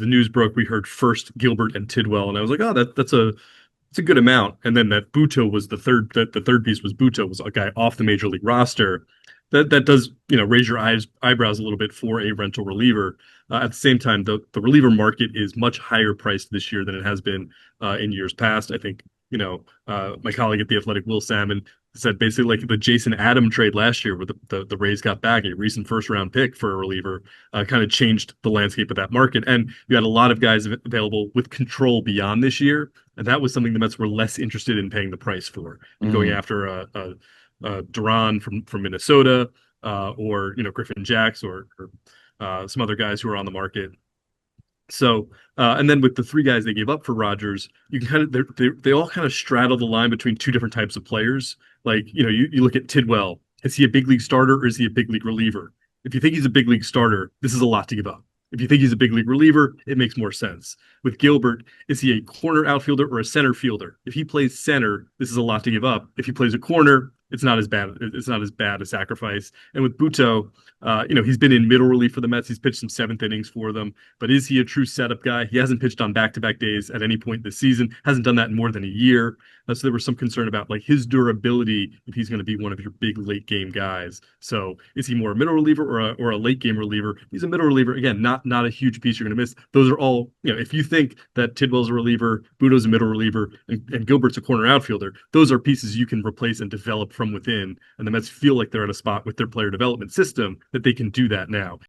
the news broke, we heard first Gilbert and Tidwell, and I was like, oh, that's a good amount. And then that Butto was the third piece was Butto was a guy off the major league roster. That does raise your eyebrows a little bit for a rental reliever. At the same time, the reliever market is much higher priced this year than it has been in years past. I think my colleague at the Athletic, Will Salmon, said basically like the Jason Adam trade last year, where the Rays got back a recent first round pick for a reliever, kind of changed the landscape of that market. And you had a lot of guys available with control beyond this year, and that was something the Mets were less interested in paying the price for, and going Mm. after Duran from Minnesota, or Griffin Jacks, or some other guys who are on the market. So, and then with the three guys they gave up for Rodgers, you can kind of they all kind of straddle the line between two different types of players. Like, you look at Tidwell. Is he a big league starter or is he a big league reliever? If you think he's a big league starter, this is a lot to give up. If you think he's a big league reliever, it makes more sense. With Gilbert, is he a corner outfielder or a center fielder? If he plays center, this is a lot to give up. If he plays a corner, it's not as bad. It's not as bad a sacrifice. And with Butto, he's been in middle relief for the Mets. He's pitched some seventh innings for them. But is he a true setup guy? He hasn't pitched on back-to-back days at any point this season. Hasn't done that in more than a year. So there was some concern about like his durability if he's going to be one of your big late game guys. So is he more a middle reliever or a late game reliever? He's a middle reliever. Again, not a huge piece you're going to miss. Those are all, if you think that Tidwell's a reliever, Budo's a middle reliever, and Gilbert's a corner outfielder, those are pieces you can replace and develop from within. And the Mets feel like they're at a spot with their player development system that they can do that now.